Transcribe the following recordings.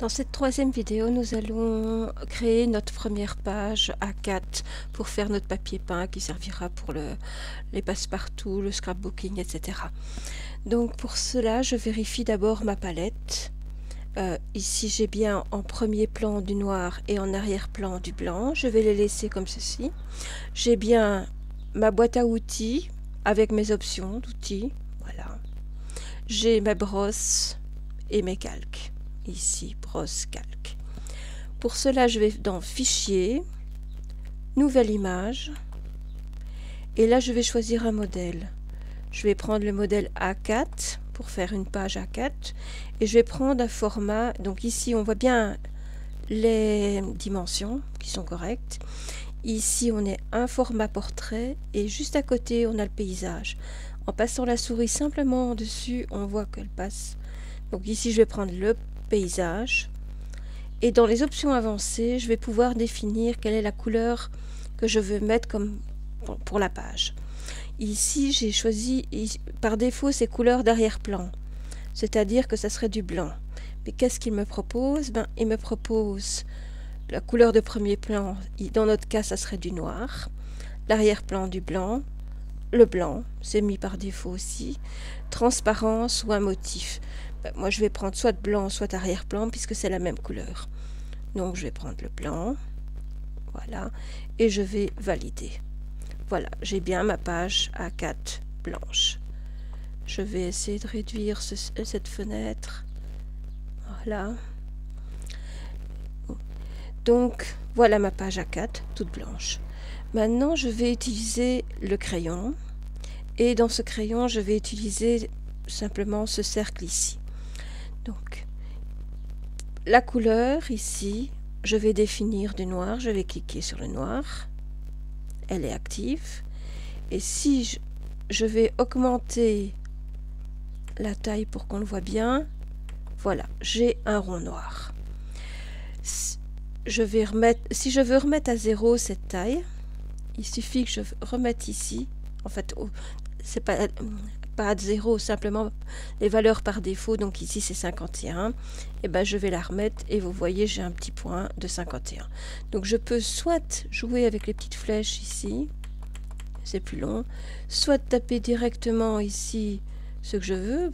Dans cette troisième vidéo, nous allons créer notre première page A4 pour faire notre papier peint qui servira pour les passe-partout, le scrapbooking, etc. Donc pour cela, je vérifie d'abord ma palette. Ici, j'ai bien en premier plan du noir et en arrière-plan du blanc. Je vais les laisser comme ceci. J'ai bien ma boîte à outils avec mes options d'outils. Voilà. J'ai ma brosse et mes calques. Ici, brosse, calque. Pour cela, je vais dans Fichier, Nouvelle image. Et là, je vais choisir un modèle. Je vais prendre le modèle A4 pour faire une page A4. Et je vais prendre un format. Donc ici, on voit bien les dimensions qui sont correctes. Ici, on est un format portrait. Et juste à côté, on a le paysage. En passant la souris simplement dessus, on voit qu'elle passe. Donc ici, je vais prendre le paysage. Et dans les options avancées, je vais pouvoir définir quelle est la couleur que je veux mettre comme pour la page. Ici, j'ai choisi par défaut ces couleurs d'arrière-plan, c'est-à-dire que ça serait du blanc. Mais qu'est-ce qu'il me propose? Il me propose la couleur de premier plan, dans notre cas, ça serait du noir, l'arrière-plan du blanc, le blanc, c'est mis par défaut aussi, transparence ou un motif. Moi, je vais prendre soit blanc, soit arrière-plan, puisque c'est la même couleur. Donc, je vais prendre le blanc, voilà, et je vais valider. Voilà, j'ai bien ma page A4 blanche. Je vais essayer de réduire cette fenêtre. Voilà. Donc, voilà ma page A4, toute blanche. Maintenant, je vais utiliser le crayon. Et dans ce crayon, je vais utiliser simplement ce cercle ici. Donc, la couleur ici, je vais définir du noir. Je vais cliquer sur le noir. Elle est active. Et si je vais augmenter la taille pour qu'on le voit bien, voilà, j'ai un rond noir. Si je veux remettre à 0 cette taille, il suffit que je remette ici. En fait, c'est pas à 0, simplement les valeurs par défaut. Donc ici c'est 51. Et ben je vais la remettre et vous voyez j'ai un petit point de 51. Donc je peux soit jouer avec les petites flèches ici, c'est plus long, soit taper directement ici ce que je veux,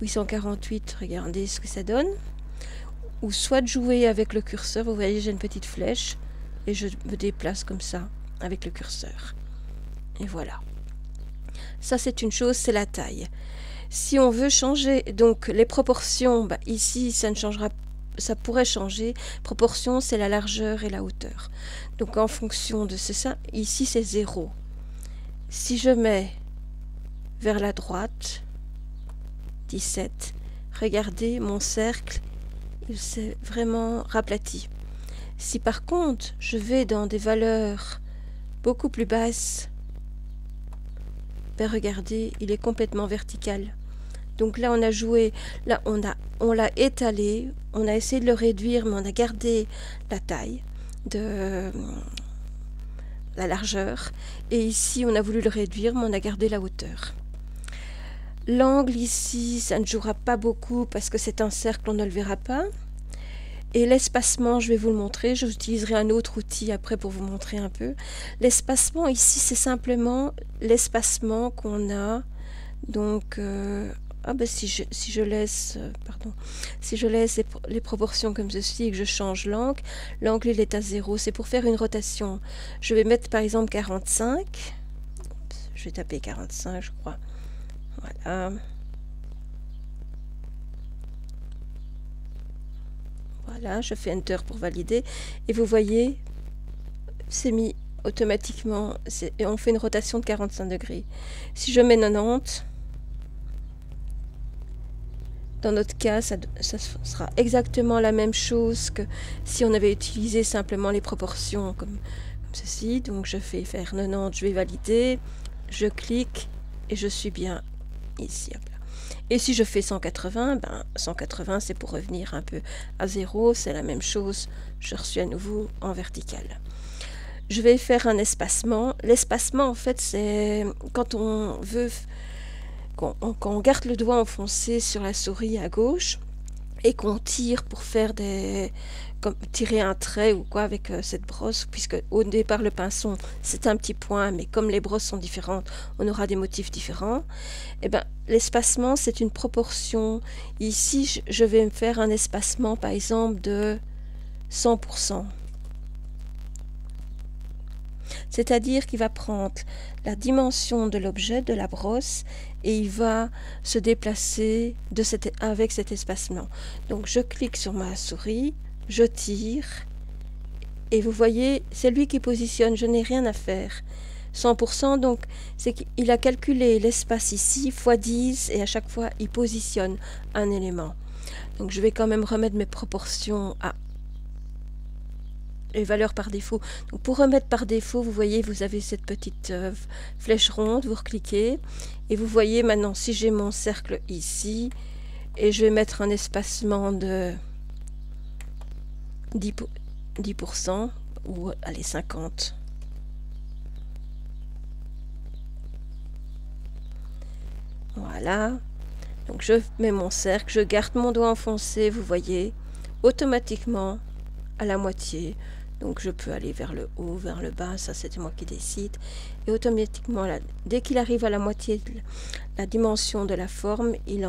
848, regardez ce que ça donne, ou soit jouer avec le curseur. Vous voyez j'ai une petite flèche et je me déplace comme ça avec le curseur. Et voilà. Ça c'est une chose, c'est la taille. Si on veut changer donc les proportions, ici ça ne changera, ça pourrait changer. Proportion c'est la largeur et la hauteur. Donc en fonction de ça, ici c'est 0. Si je mets vers la droite 17, regardez mon cercle, il s'est vraiment raplati. Si par contre je vais dans des valeurs beaucoup plus basses, regardez, il est complètement vertical. Donc là on a joué, là on l'a étalé, on a essayé de le réduire, mais on a gardé la taille de la largeur, et ici on a voulu le réduire, mais on a gardé la hauteur. L'angle ici, ça ne jouera pas beaucoup parce que c'est un cercle, on ne le verra pas. Et l'espacement, je vais vous le montrer, j'utiliserai un autre outil après pour vous montrer un peu. L'espacement ici, c'est simplement l'espacement qu'on a. Donc, si je laisse les proportions comme ceci et que je change l'angle, l'angle il est à 0, c'est pour faire une rotation. Je vais mettre par exemple 45, je vais taper 45 je crois, voilà. Voilà, je fais Enter pour valider. Et vous voyez, c'est mis automatiquement. Et on fait une rotation de 45 degrés. Si je mets 90, dans notre cas, ça sera exactement la même chose que si on avait utilisé simplement les proportions comme ceci. Donc je fais faire 90, je vais valider. Je clique et je suis bien ici. Hop là. Et si je fais 180, 180 c'est pour revenir un peu à 0, c'est la même chose, je suis à nouveau en vertical. Je vais faire un espacement. L'espacement en fait c'est quand on veut, quand on garde le doigt enfoncé sur la souris à gauche, et qu'on tire pour faire comme tirer un trait ou quoi avec cette brosse, puisque au départ le pinceau c'est un petit point, mais comme les brosses sont différentes, on aura des motifs différents. Et ben l'espacement c'est une proportion. Ici je vais me faire un espacement par exemple de 100%. C'est-à-dire qu'il va prendre la dimension de l'objet, de la brosse, et il va se déplacer avec cet espacement. Donc je clique sur ma souris, je tire, et vous voyez, c'est lui qui positionne, je n'ai rien à faire. 100%, donc c'est qu'il a calculé l'espace ici, x 10, et à chaque fois il positionne un élément. Donc je vais quand même remettre mes proportions à les valeurs par défaut. Donc pour remettre par défaut, vous voyez, vous avez cette petite flèche ronde, vous recliquez, et vous voyez maintenant si j'ai mon cercle ici, et je vais mettre un espacement de 10% ou allez 50. Voilà. Donc je mets mon cercle, je garde mon doigt enfoncé, vous voyez, automatiquement à la moitié. Donc je peux aller vers le haut, vers le bas, ça c'est moi qui décide. Et automatiquement, là, dès qu'il arrive à la moitié de la dimension de la forme, il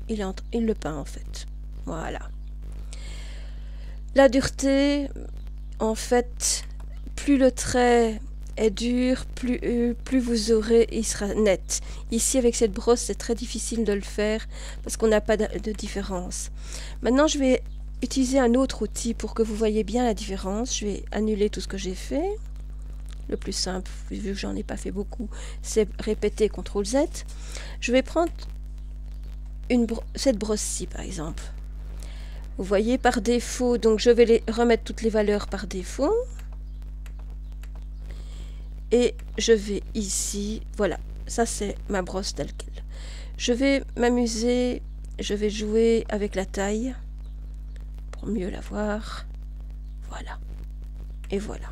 le peint en fait. Voilà. La dureté, en fait, plus le trait est dur, plus vous aurez, il sera net. Ici avec cette brosse c'est très difficile de le faire parce qu'on n'a pas de différence. Maintenant je vais utiliser un autre outil pour que vous voyez bien la différence. Je vais annuler tout ce que j'ai fait. Le plus simple, vu que j'en ai pas fait beaucoup, c'est répéter CTRL Z. Je vais prendre cette brosse-ci par exemple. Vous voyez par défaut, donc je vais remettre toutes les valeurs par défaut. Et je vais ici, voilà, ça c'est ma brosse telle quelle. Je vais m'amuser, je vais jouer avec la taille pour mieux la voir. Voilà. Et voilà.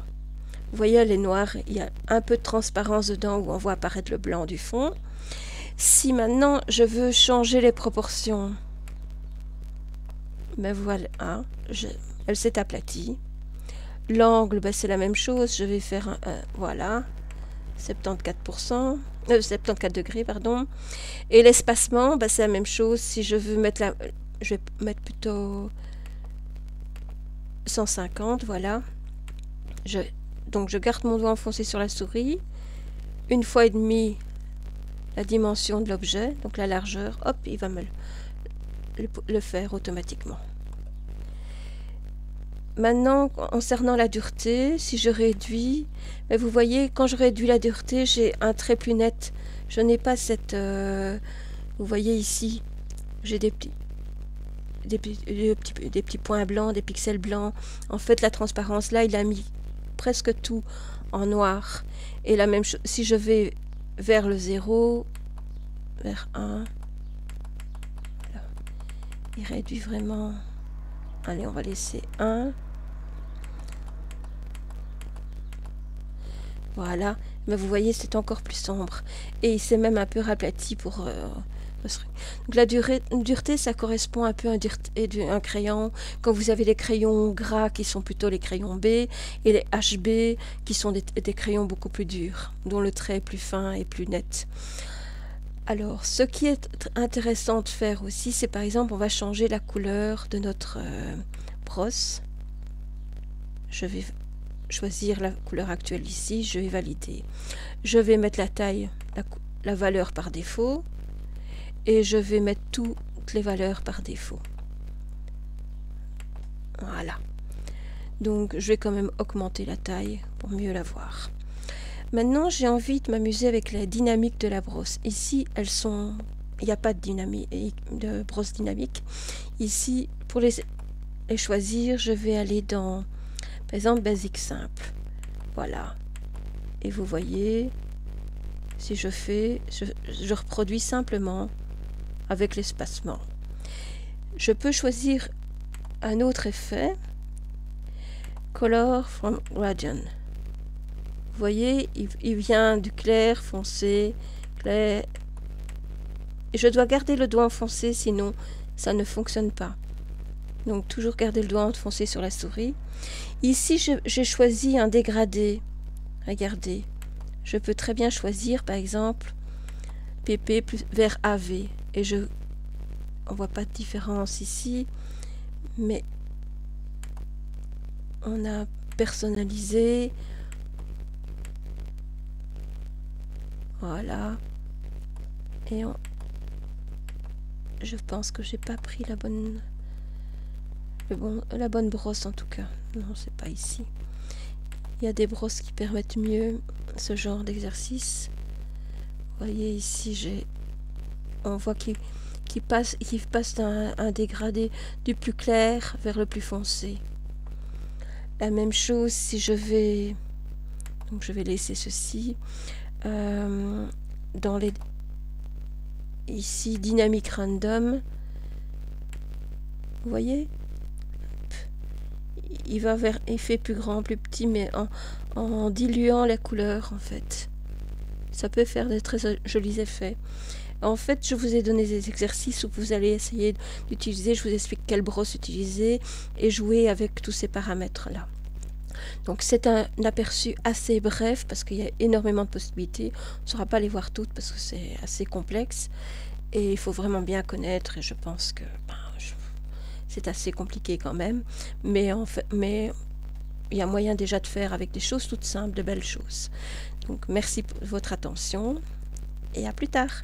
Vous voyez, elle est noire, il y a un peu de transparence dedans où on voit apparaître le blanc du fond. Si maintenant je veux changer les proportions, ben voilà, elle s'est aplatie. L'angle, ben c'est la même chose, je vais faire voilà, 74%, 74 degrés, pardon. Et l'espacement, ben c'est la même chose, si je veux mettre je vais mettre plutôt 150, voilà. Donc je garde mon doigt enfoncé sur la souris, une fois et demi la dimension de l'objet, donc la largeur, hop, il va me le faire automatiquement. Maintenant, concernant la dureté, si je réduis, mais vous voyez, quand je réduis la dureté, j'ai un trait plus net. Je n'ai pas cette... vous voyez ici, j'ai des petits points blancs, des pixels blancs. En fait, la transparence, là, il a mis presque tout en noir. Et la même chose, si je vais vers le 0, vers 1, voilà. Il réduit vraiment... Allez, on va laisser 1. Voilà, mais vous voyez, c'est encore plus sombre. Et il s'est même un peu raplati pour... Donc la dureté, ça correspond un peu à un crayon. Quand vous avez les crayons gras qui sont plutôt les crayons B, et les HB qui sont des crayons beaucoup plus durs, dont le trait est plus fin et plus net. Alors, ce qui est intéressant de faire aussi, c'est par exemple, on va changer la couleur de notre brosse. Je vais choisir la couleur actuelle ici, je vais valider. Je vais mettre la taille, la valeur par défaut, et je vais mettre toutes les valeurs par défaut. Voilà. Donc, je vais quand même augmenter la taille pour mieux la voir. Maintenant, j'ai envie de m'amuser avec la dynamique de la brosse. Ici, il n'y a pas de brosse dynamique. Ici, pour les choisir, je vais aller dans, par exemple, Basic simple. Voilà. Et vous voyez, si je fais, je reproduis simplement avec l'espacement. Je peux choisir un autre effet, Color from Gradient. Vous voyez, il vient du clair, foncé, clair. je dois garder le doigt enfoncé, sinon ça ne fonctionne pas. Donc toujours garder le doigt enfoncé sur la souris. Ici, j'ai choisi un dégradé. Regardez, je peux très bien choisir, par exemple, PP plus vers AV. Et on voit pas de différence ici, mais on a personnalisé. Voilà. Et je pense que j'ai pas pris la bonne brosse en tout cas. Non, c'est pas ici. Il y a des brosses qui permettent mieux ce genre d'exercice. Vous voyez ici, on voit qu'il passe d'un dégradé du plus clair vers le plus foncé. La même chose si je vais... Donc je vais laisser ceci. Dans les... Ici, dynamique random. Vous voyez? Il va vers effet plus grand, plus petit, mais en diluant la couleur, en fait. Ça peut faire de très jolis effets. En fait, je vous ai donné des exercices où vous allez essayer d'utiliser, je vous explique quelle brosse utiliser et jouer avec tous ces paramètres-là. Donc c'est un aperçu assez bref parce qu'il y a énormément de possibilités. On ne saura pas les voir toutes parce que c'est assez complexe et il faut vraiment bien connaître et je pense que c'est assez compliqué quand même. Mais il y a moyen déjà de faire avec des choses toutes simples, de belles choses. Donc merci pour votre attention et à plus tard.